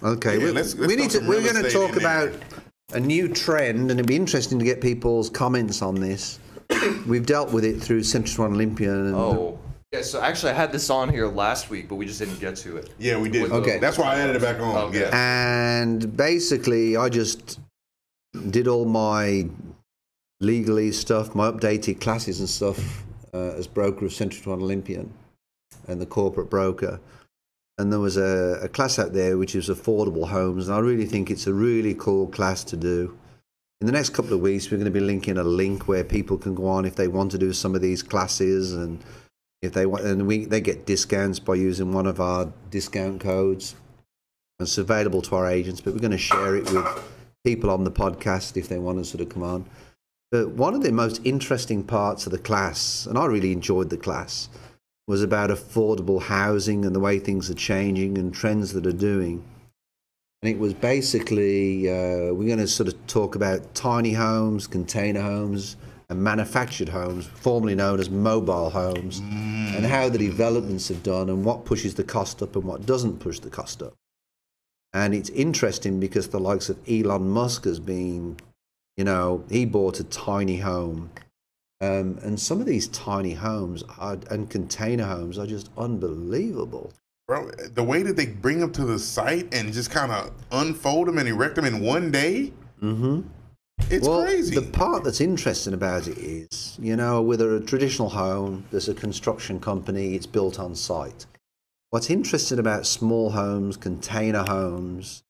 Okay, Yeah, we're going to talk about a new trend, and it'd be interesting to get people's comments on this. We've dealt with it through Central Olympian. And yeah. So actually, I had this on here last week, but we just didn't get to it. Yeah, we did. Okay, that's why I added it back on. Okay. Yeah, and basically, I just did all my legalese stuff, my updated classes and stuff as broker of Central Olympian and the corporate broker. And there was a class out there which is affordable homes, and I really think it's a really cool class to do. In the next couple of weeks, we're going to be linking a link where people can go on if they want to do some of these classes, and if they want, and they get discounts by using one of our discount codes. And it's available to our agents, but we're going to share it with people on the podcast if they want to sort of come on. But one of the most interesting parts of the class, and I really enjoyed the class, was about affordable housing and the way things are changing and trends that are doing. And it was basically, we're going to sort of talk about tiny homes, container homes, and manufactured homes, formerly known as mobile homes, and how the developments have done and what pushes the cost up and what doesn't push the cost up. And it's interesting because the likes of Elon Musk has been, he bought a tiny home. And some of these tiny homes and container homes are just unbelievable. bro. The way that they bring them to the site and just kind of unfold them and erect them in one day, it's crazy. The part that's interesting about it is, with a traditional home, there's a construction company, it's built on site. What's interesting about small homes, container homes,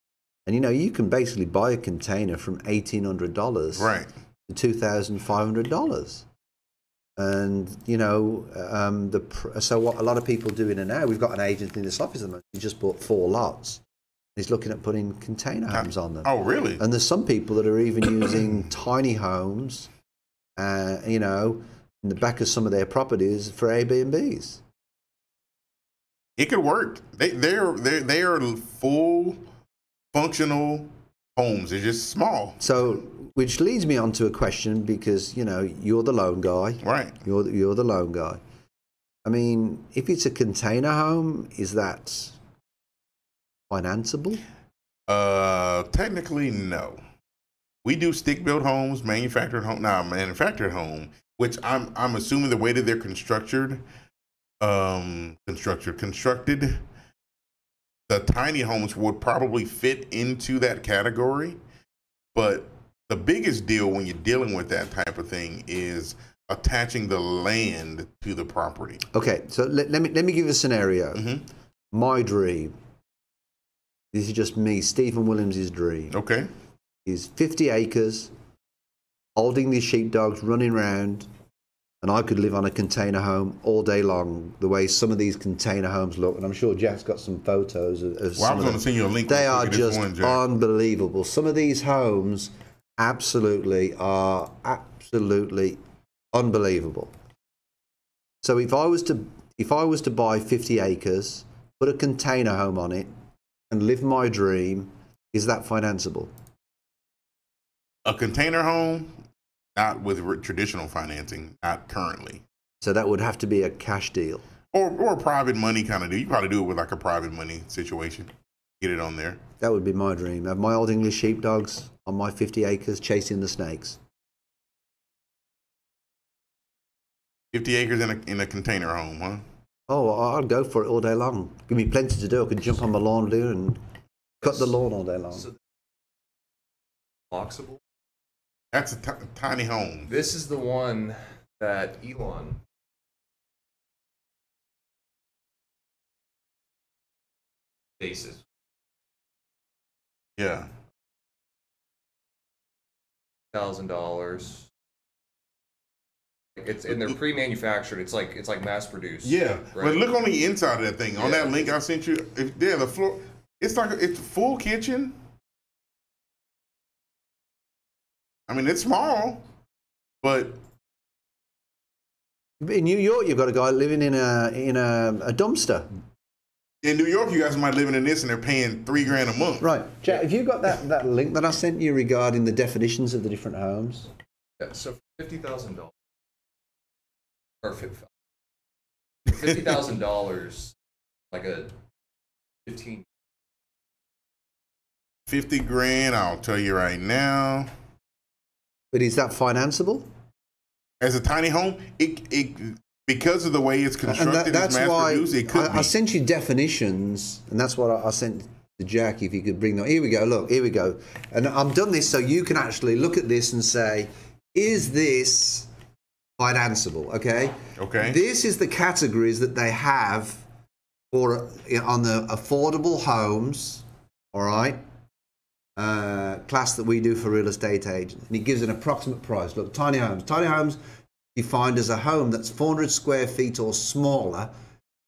and you can basically buy a container from $1,800 right to $2,500. And so what a lot of people do in and now, we've got an agent in this office at the moment, he just bought 4 lots. He's looking at putting container homes on them. Oh, really? And there's some people that are even using tiny homes, in the back of some of their properties for Airbnbs. It could work. They are full functional homes. They're just small. So, which leads me on to a question, because you're the loan guy. Right. You're the loan guy. I mean, if it's a container home, is that financeable? Technically, no. We do stick-built homes, manufactured home, which I'm assuming the way that they're constructed, the tiny homes would probably fit into that category. But the biggest deal when you're dealing with that type of thing is attaching the land to the property. Okay, so let me give you a scenario. My dream. This is just me, Stephen Williams' dream. Okay. Is 50 acres, holding these sheepdogs, running around, and I could live on a container home all day long, the way some of these container homes look. And I'm sure Jack's got some photos of Well, some I was going to send you a link. They are just unbelievable. Some of these homes are absolutely unbelievable. So if I was to buy 50 acres, put a container home on it, and live my dream, is that financeable? A container home, not with traditional financing, not currently. So that would have to be a cash deal. Or a private money kind of deal. You probably do it with like a private money situation. Get it on there. That would be my dream. Have my old English sheepdogs on my 50 acres chasing the snakes. 50 acres in a container home, huh? Oh, I'd go for it all day long. Give me plenty to do. I could jump on my lawn and cut the lawn all day long. So, boxable? That's a tiny home. This is the one that Elon faces. Yeah. $1,000. And they're pre-manufactured. It's like mass-produced. Yeah, right? but look on the inside of that thing. On Yeah. that link I sent you, the floor. It's like it's a full kitchen. I mean, it's small, but in New York, you've got a guy living in a dumpster. in New York, you guys might be living in this, and they're paying $3,000 a month. Right, Jack. Have you got that link that I sent you regarding the definitions of the different homes? Yeah, so for $50,000 or $50,000, like a 15 50 grand, I'll tell you right now. But is that financeable? As a tiny home, it because of the way it's constructed, that's it's why mass-produced, it could be. I sent you definitions, and that's what I sent to Jack, if you could bring them. Here we go, look, here we go. And I've done this so you can actually look at this and say, is this financeable, okay? Okay. This is the categories that they have for on the affordable homes, all right, class that we do for real estate agents. And it gives an approximate price. Look, tiny homes. Tiny homes defined as a home that's 400 square feet or smaller,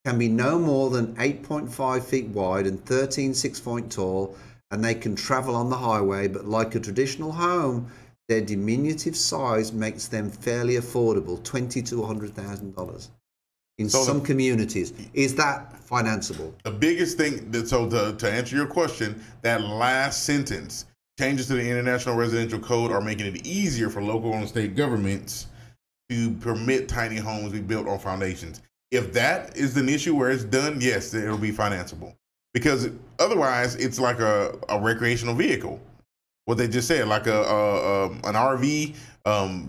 can be no more than 8.5 feet wide and 13 6 feet tall, and they can travel on the highway, but like a traditional home, their diminutive size makes them fairly affordable, $20,000 to $100,000 in some communities. Is that financeable? The biggest thing, to answer your question, that last sentence, changes to the International Residential Code are making it easier for local and state governments to permit tiny homes be built on foundations. If that is an issue where it's done, yes, it'll be financeable. Because otherwise, it's like a recreational vehicle. What they just said, like an RV,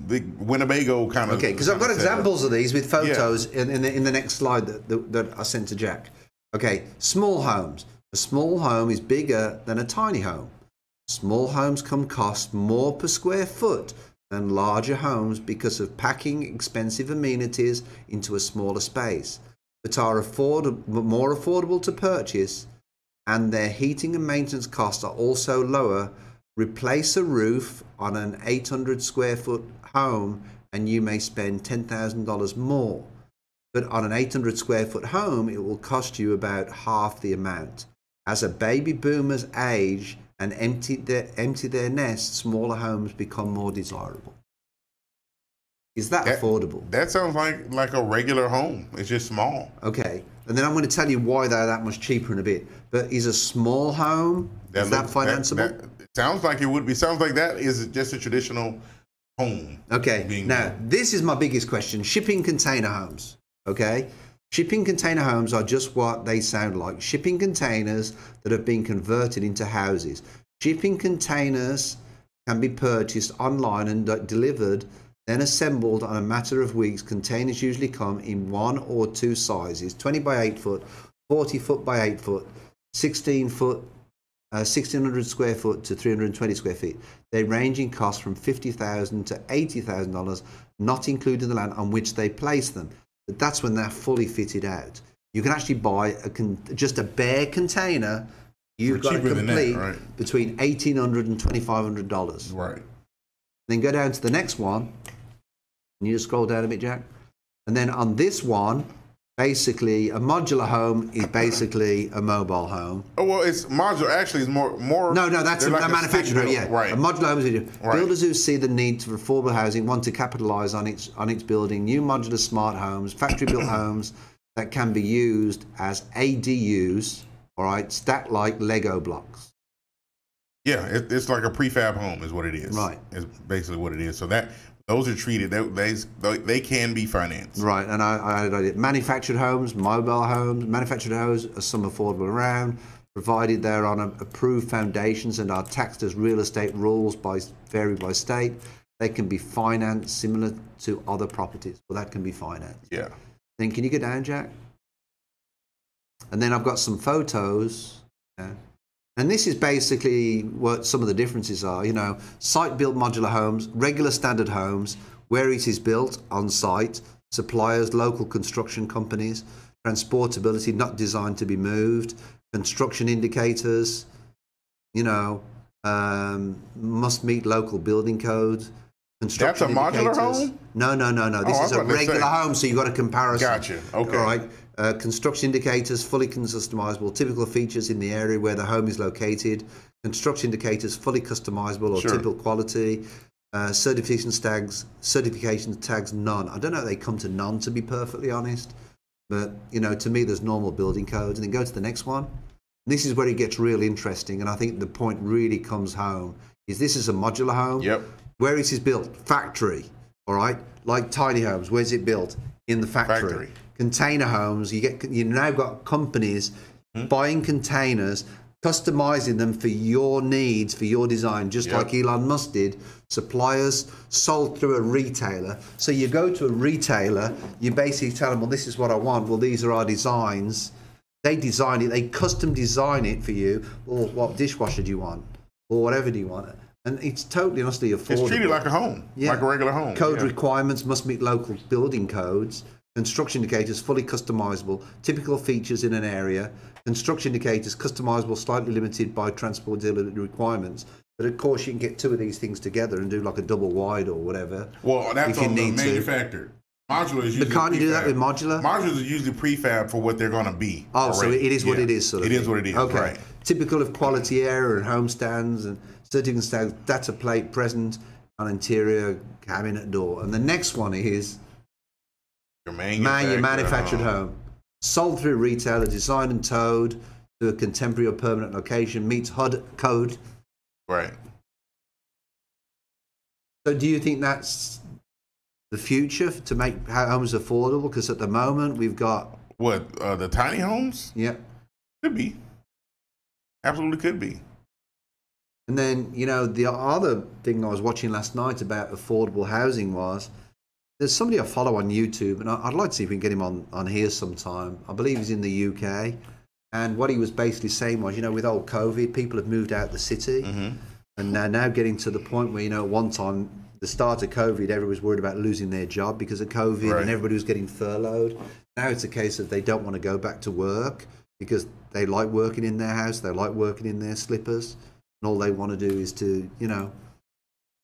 big Winnebago kind of. Okay, because I've got examples of these with photos in the next slide that I sent to Jack. Okay, small homes. A small home is bigger than a tiny home. Small homes can cost more per square foot than larger homes because of packing expensive amenities into a smaller space, but are more affordable to purchase, and their heating and maintenance costs are also lower. Replace a roof on an 800 square foot home and you may spend $10,000 more. But on an 800 square foot home, it will cost you about half the amount. As a baby boomers age and empty their nests, smaller homes become more desirable. Is that affordable? That sounds like a regular home. It's just small. Okay. And then I'm going to tell you why they're that much cheaper in a bit. But is a small home, is that financeable? It sounds like it would be. Sounds like that is just a traditional home. Okay. Now, this is my biggest question. Shipping container homes. Okay. Shipping container homes are just what they sound like. Shipping containers that have been converted into houses. Shipping containers can be purchased online and delivered, then assembled on a matter of weeks. Containers usually come in 1 or 2 sizes, 20 by 8 foot, 40 foot by 8 foot, 16 foot, 1,600 square foot to 320 square feet. They range in cost from $50,000 to $80,000, not including the land on which they place them. But that's when they're fully fitted out. You can actually buy just a bare container. You've got to complete between $1,800 and $2,500. Right. Then go down to the next one. Can you just scroll down a bit, Jack? And then on this one, basically, a modular home is basically a mobile home. Oh, well, it's modular. Actually, it's more. No, that's a manufacturer. Yeah, right. A modular home is builders who see the need for affordable housing want to capitalize on its building new modular smart homes, factory-built homes that can be used as ADUs. All right, stacked like Lego blocks. Yeah, it's like a prefab home, is what it is. Right, it's basically what it is. So those are treated. They can be financed. Right, and I manufactured homes, mobile homes. Manufactured homes are some affordable around, provided they're on approved foundations and are taxed as real estate. Rules vary by state. They can be financed similar to other properties. Well, that can be financed. Yeah. Then can you go down, Jack? And then I've got some photos. Yeah. And this is basically what some of the differences are. You know, site-built modular homes, regular standard homes, where it is built on site, suppliers, local construction companies, transportability, not designed to be moved, construction indicators, you know, must meet local building codes. That's a modular home? No. This is a regular home, so you've got a comparison. Gotcha. Okay. All right. Construction indicators, fully customizable, typical features in the area where the home is located. Construction indicators, fully customizable or typical quality. Certification tags, none. I don't know if they come to none, to be perfectly honest. But, you know, to me, there's normal building codes. And then go to the next one. This is where it gets real interesting. And I think the point really comes home is this is a modular home. Yep. Where it is built, factory. All right. Like tiny homes, where's it built? In the factory. Container homes, you now got companies buying containers customizing them for your needs, for your design, just Yep. like Elon Musk did. Suppliers sold through a retailer. So you go to a retailer, you basically tell them, well, this is what I want. Well, these are our designs. They design it. They custom design it for you. Or what dishwasher do you want? Or whatever do you want? And it's totally honestly affordable. It's treated like a home, like a regular home. Code requirements must meet local building codes. Construction indicators fully customizable. Typical features in an area. Construction indicators customizable, slightly limited by transportability requirements. But of course, you can get two of these things together and do like a double wide or whatever. Well, that's if you on the need to. manufactured. Modular is usually But can't you do that with modular? Modulars are usually prefab for what they're going to be. Oh, so already. it is what it is, sort of. It is what it is. Okay. Right. Typical of quality area and home stands and certificate stands, data plate present on interior cabinet door. And the next one is Your manufactured home. Sold through retailer, designed and towed to a contemporary or permanent location, meets HUD code. Right. So do you think that's the future to make homes affordable? Because at the moment we've got... What, the tiny homes? Yeah. Could be. Absolutely could be. And then, you know, the other thing I was watching last night about affordable housing was there's somebody I follow on YouTube, and I'd like to see if we can get him on here sometime. I believe he's in the UK. And what he was basically saying was, you know, with old COVID, people have moved out the city. Mm-hmm. And now getting to the point where, you know, at one time, the start of COVID, everybody was worried about losing their job because of COVID, Right. and everybody was getting furloughed. Now it's a case of they don't want to go back to work because they like working in their house, they like working in their slippers, and all they want to do is to, you know,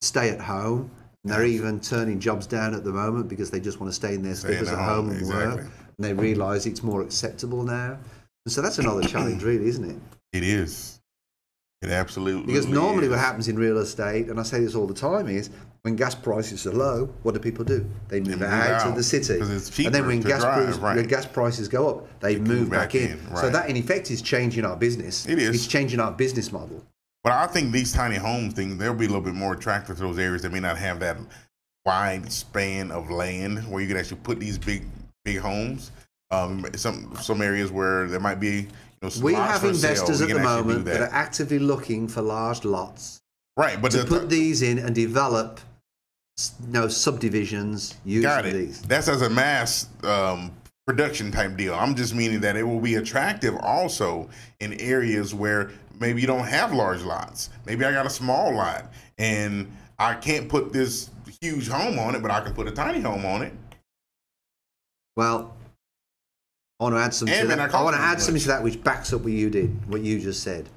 stay at home. And they're even turning jobs down at the moment because they just want to stay in their slippers at home and work. And they realise it's more acceptable now. And so that's another challenge, really, isn't it? It is. It absolutely Because normally is. what happens in real estate, and I say this all the time, is when gas prices are low, what do people do? They move out of the city. Because it's cheaper and then when to gas, drive, right. when gas prices go up, they move back in. Right. So that, in effect, is changing our business. It is. It's changing our business model. But I think these tiny homes things, they'll be a little bit more attractive to those areas that may not have that wide span of land where you can actually put these big homes. Some areas where there might be, you know, some We lots have for investors sale, at the moment that that are actively looking for large lots right, but to put these in and develop, you know, subdivisions using these. That's as a mass production type deal. I'm just meaning that it will be attractive also in areas where maybe you don't have large lots. Maybe I got a small lot and I can't put this huge home on it, but I can put a tiny home on it. Well, I want to add something to that. I want to add something to that which backs up what you did, what you just said.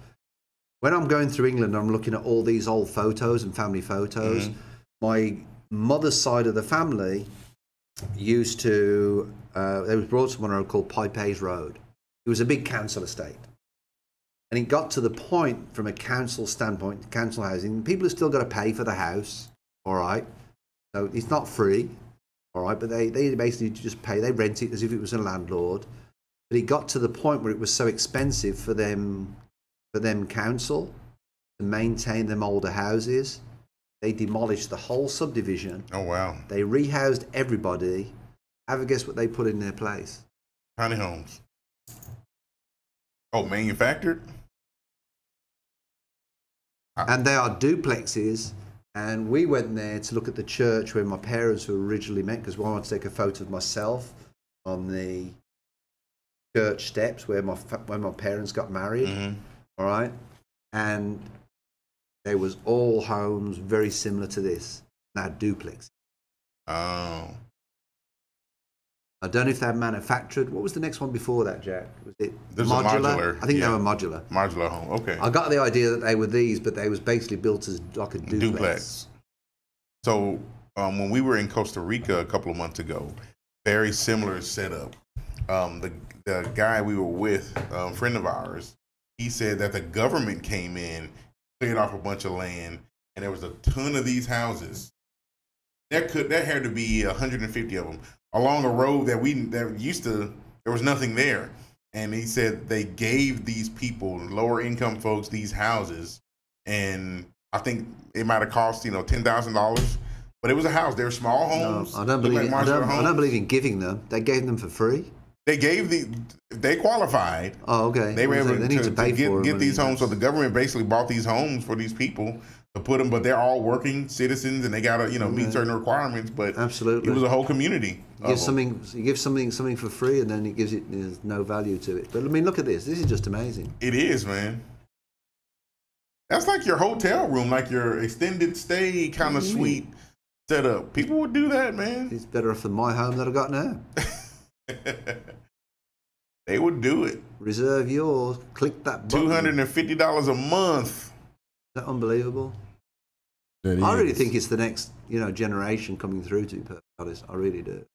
When I'm going through England, I'm looking at all these old photos and family photos. Mm-hmm. My mother's side of the family used to, they was brought to one called Pipes Road. It was a big council estate. And it got to the point, from a council standpoint, council housing, people have still got to pay for the house, all right? So it's not free, all right? But they basically just pay, they rent it as if it was a landlord. But it got to the point where it was so expensive for them council to maintain them older houses. They demolished the whole subdivision. Oh, wow. They rehoused everybody. Have a guess what they put in their place? Tiny homes. Oh, manufactured? And they are duplexes. And we went there to look at the church where my parents were originally met, because I wanted to take a photo of myself on the church steps where my parents got married. Mm-hmm. All right. And there was all homes very similar to this. Now duplex. Oh. I don't know if they're manufactured. What was the next one before that, Jack? Was it There's modular? a I think yeah. they were modular. Modular home. Okay. I got the idea that they were these, but they was basically built as like a duplex. So when we were in Costa Rica a couple of months ago, very similar setup. The guy we were with, a friend of ours, he said that the government came in, cleared off a bunch of land, and there was a ton of these houses. There had to be 150 of them along a road that there was nothing there. And he said they gave these people, lower income folks, these houses, and I think it might have cost $10,000, but it was a house. They were small homes. No, I don't believe. I don't believe in giving them. They gave them for free. they qualified. Oh, okay. They were able they need to pay for get them, these homes. So the government basically bought these homes for these people to put them, but they're all working citizens and they got to meet certain requirements. But absolutely, it was a whole community. You give something for free, and then he gives it there's no value to it. But I mean, look at this. This is just amazing. It is, man. That's like your hotel room, like your extended stay kind of suite setup. People would do that, man. It's better off than my home that I got now. They would do it. Reserve yours. Click that button. $250 a month. Is that unbelievable? That I really is. think it's the next, generation coming through. To be perfectly honest, I really do.